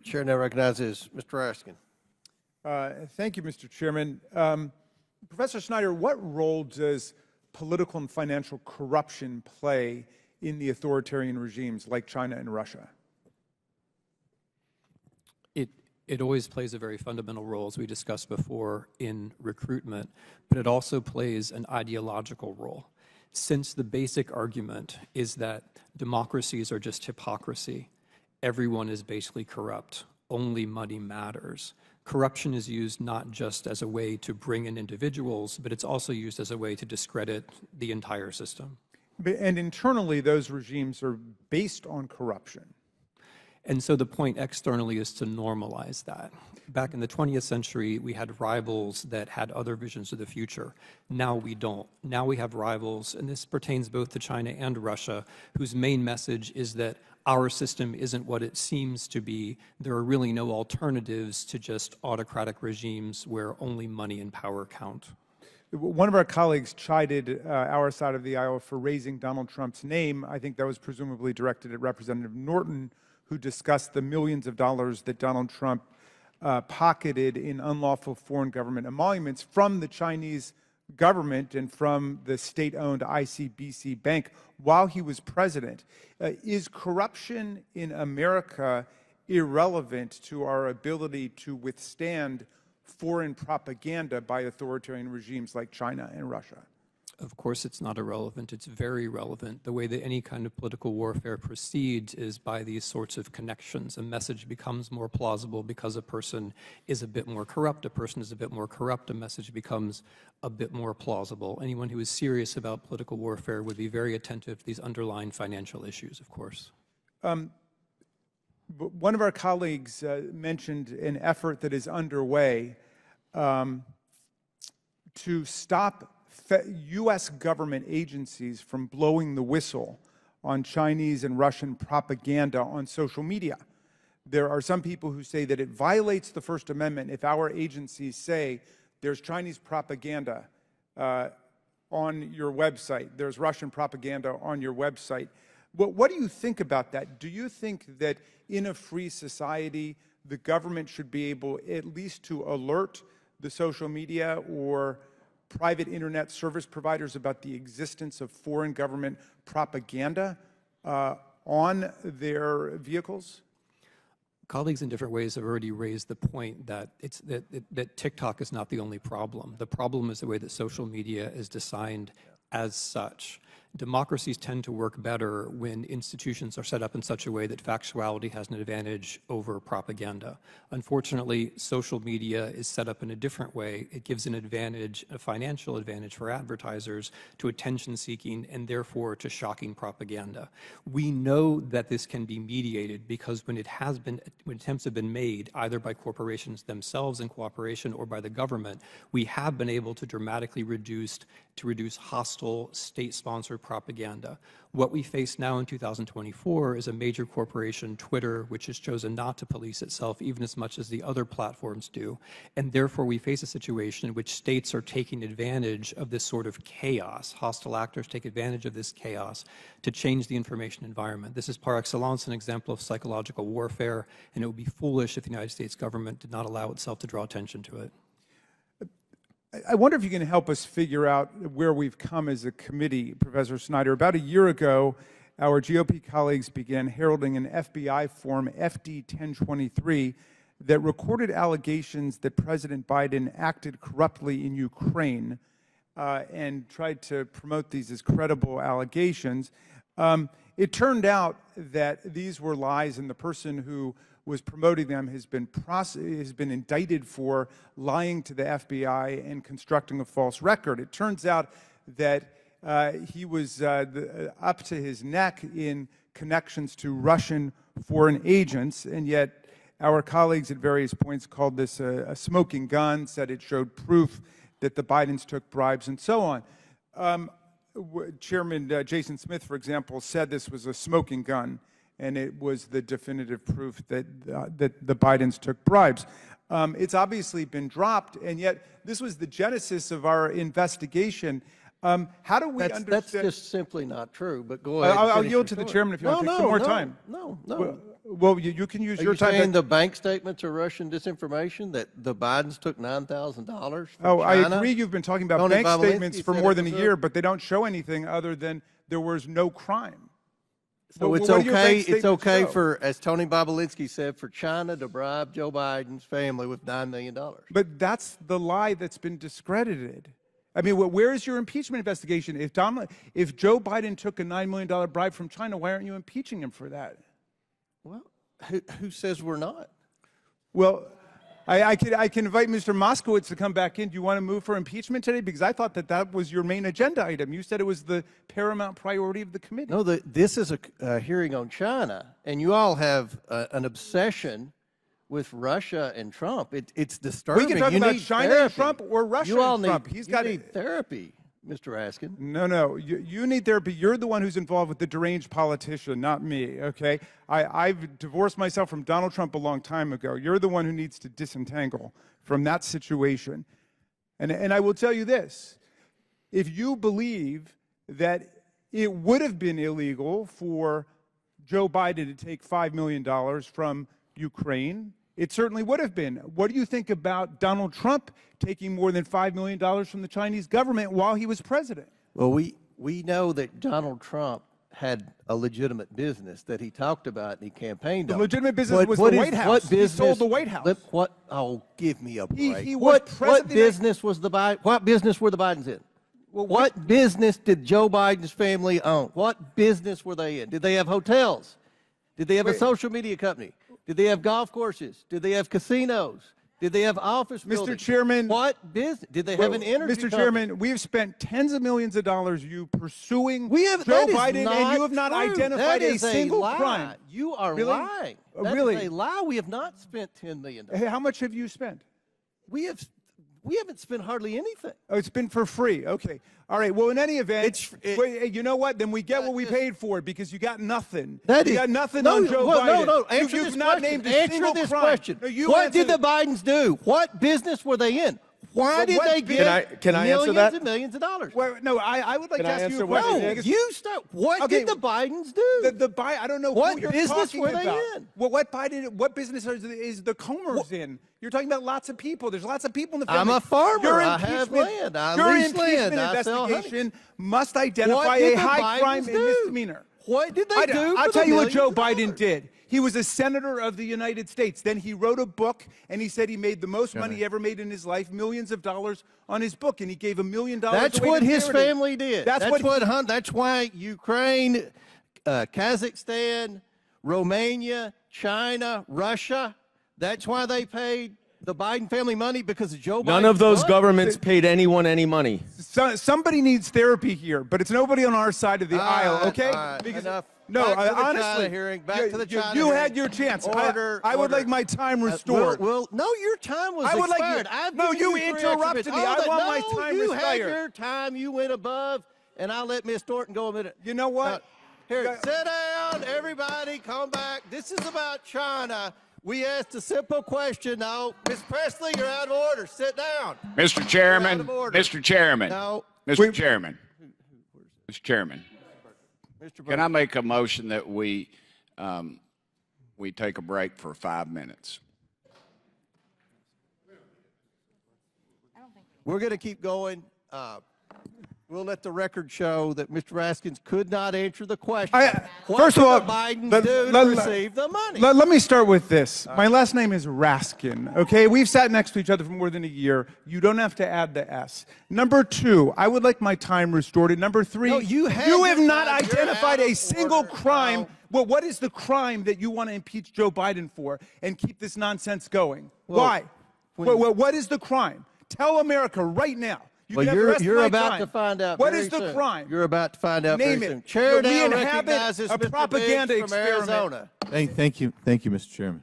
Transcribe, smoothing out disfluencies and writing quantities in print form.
Chair now recognizes Mr. Raskin. Thank you, Mr. Chairman. Professor Snyder, what role does political and financial corruption play in the authoritarian regimes like China and Russia? It always plays a very fundamental role, as we discussed before, in recruitment, but it also plays an ideological role. Since the basic argument is that democracies are just hypocrisy, everyone is basically corrupt, only money matters. Corruption is used not just as a way to bring in individuals, but it's also used as a way to discredit the entire system. And internally, those regimes are based on corruption. And so the point externally is to normalize that. Back in the 20th century, we had rivals that had other visions of the future. Now we don't. Now we have rivals, and this pertains both to China and Russia, whose main message is that our system isn't what it seems to be. There are really no alternatives to just autocratic regimes where only money and power count. One of our colleagues chided our side of the aisle for raising Donald Trump's name. I think that was presumably directed at Representative Norton, who discussed the millions of dollars that Donald Trump pocketed in unlawful foreign government emoluments from the Chinese government and from the state-owned ICBC Bank while he was president. Is corruption in America irrelevant to our ability to withstand foreign propaganda by authoritarian regimes like China and Russia? Of course it's not irrelevant, it's very relevant. The way that any kind of political warfare proceeds is by these sorts of connections. A message becomes more plausible because a person is a bit more corrupt, a person is a bit more corrupt, a message becomes a bit more plausible. Anyone who is serious about political warfare would be very attentive to these underlying financial issues, of course. One of our colleagues mentioned an effort that is underway to stop U.S. government agencies from blowing the whistle on Chinese and Russian propaganda on social media. There are some people who say that it violates the First Amendment if our agencies say there's Chinese propaganda on your website, there's Russian propaganda on your website. What do you think about that? Do you think that in a free society, the government should be able at least to alert the social media or private internet service providers about the existence of foreign government propaganda on their vehicles? Colleagues in different ways have already raised the point that that TikTok is not the only problem. The problem is the way that social media is designed as such. Democracies tend to work better when institutions are set up in such a way that factuality has an advantage over propaganda. Unfortunately, social media is set up in a different way. It gives an advantage, a financial advantage for advertisers to attention-seeking and therefore to shocking propaganda. We know that this can be mediated because when attempts have been made, either by corporations themselves in cooperation or by the government, we have been able to dramatically reduce hostile state-sponsored propaganda. What we face now in 2024 is a major corporation, Twitter, which has chosen not to police itself even as much as the other platforms do. And therefore, we face a situation in which states are taking advantage of this sort of chaos. Hostile actors take advantage of this chaos to change the information environment. This is par excellence an example of psychological warfare, and it would be foolish if the United States government did not allow itself to draw attention to it. I wonder if you can help us figure out where we've come as a committee, Professor Snyder. About a year ago, our GOP colleagues began heralding an FBI form, FD 1023, that recorded allegations that President Biden acted corruptly in Ukraine and tried to promote these as credible allegations. It turned out that these were lies, and the person who was promoting them has been indicted for lying to the FBI and constructing a false record. It turns out that he was up to his neck in connections to Russian foreign agents, and yet our colleagues at various points called this a smoking gun, said it showed proof that the Bidens took bribes, and so on. Chairman Jason Smith, for example, said this was a smoking gun, and it was the definitive proof that the Bidens took bribes. It's obviously been dropped, and yet this was the genesis of our investigation. How do we understand? That's just simply not true, but go ahead. I'll yield to the chairman if you want to take some more time. No. Well, you can use Are your you time. saying the bank statements are Russian disinformation, that the Bidens took $9,000 from Oh, I China? agree. You've been talking about Tony bank Bobulinski statements for said more it than a was year, but they don't show anything other than there was no crime. So Well, it's what do your bank okay. It's statements okay show? for, as Tony Bobulinski said, for China to bribe Joe Biden's family with $9 million. But that's the lie that's been discredited. I mean, where is your impeachment investigation? If Joe Biden took a $9 million bribe from China, why aren't you impeaching him for that? Well, who says we're not? Well, I can invite Mr. Moskowitz to come back in. Do you want to move for impeachment today? Because I thought that was your main agenda item. You said it was the paramount priority of the committee. No, this is a hearing on China, and you all have an obsession with Russia and Trump. It's disturbing. We can talk You about need China therapy. and Trump or Russia You all and need, Trump. He's got need therapy, Mr. Raskin. No. You need therapy. You're the one who's involved with the deranged politician, not me, okay? I've divorced myself from Donald Trump a long time ago. You're the one who needs to disentangle from that situation. And I will tell you this. If you believe that it would have been illegal for Joe Biden to take $5 million from Ukraine, it certainly would have been. What do you think about Donald Trump taking more than $5 million from the Chinese government while he was president? Well, we know that Donald Trump had a legitimate business that he talked about and he campaigned on. The legitimate business was the White House. What business? He sold the White House. Oh, give me a break. He was what president. business was what business were the Bidens in? Well, what business did Joe Biden's family own? What business were they in? Did they have hotels? Did they have a social media company? Did they have golf courses? Did they have casinos? Did they have office buildings? Mr. Chairman. What business? Did they have an energy Mr. company? Chairman, we have spent tens of millions of dollars pursuing Joe Joe Biden, and you have not true. identified That a is single lie. crime. You are Really? lying. That Really? is a lie. We have not spent $10 million. Hey, how much have you spent? We haven't spent hardly anything. Oh, it's been for free. Okay. All right. Well, in any event, you know what? Then we get what we paid for because you got nothing. You got nothing on Joe Biden. No. Answer You've this not question. named a Answer single this crime. question. No, What did the Bidens do? What business were they in? Why did they get can I answer millions that? and millions of dollars? Well, no, I would like Can to I ask you a answer what question. it No, is? you start. What Okay, did the Bidens do? I don't know What who you're business talking were they about. in? Well, what business is the Comers in? You're talking about lots of people. There's lots of people in the I'm family. a farmer. Your I have impeachment- land. I Your lease land. impeachment I sell honey. investigation must identify What did a the high Bidens crime and do? misdemeanor. What did they do? I'll for tell the you what Joe millions of Biden dollars? did. He was a senator of the United States. Then he wrote a book, and he said he made the most money he ever made in his life, millions of dollars on his book, and he gave $1 million That's away what to his charity. family did. That's what That's why Ukraine, Kazakhstan, Romania, China, Russia. That's why they paid the Biden family money because of Joe Biden. None of those governments paid anyone any money. Somebody needs therapy here, but it's nobody on our side of the aisle, okay? Enough. No, Back to the honestly, China hearing. Back to the China you hearing. had your chance. Order. I would order. like my time restored. No, your time was I would like expired. you- I've no, given you 3 extra interrupted minutes. me. I want my No, time you had restored. your time. You went above, and I'll let Miss Thornton go a minute. You know what? Here, sit down, everybody. Come back. This is about China. We asked a simple question. No, Miss Presley, you're out of order. Sit down. Mr. You're Chairman, out of order. Mr. Chairman, No. Mr. Chairman, Mr. Chairman, Mr. can I make a motion that we take a break for 5 minutes? We're going to keep going. We'll let the record show that Mr. Raskins could not answer the question. What First of did all, the Bidens let- do let- to receive the money? Let me start with this. My last name is Raskin, okay? We've sat next to each other for more than a year. You don't have to add the S. Number 2, I would like my time restored. And number 3, No, you had have your not time. You're identified out a of single order. crime. No. Well, what is the crime that you want to impeach Joe Biden for and keep this nonsense going? Well, Why? What is the crime? Tell America right now. You Well, can have the rest of you're my about time. to find out. What very is the soon. crime? You're about to find out. Name very it. soon. Chair We now inhabit recognizes a Mr. propaganda Biggs from experiment. Arizona. Thank you, Mr. Chairman.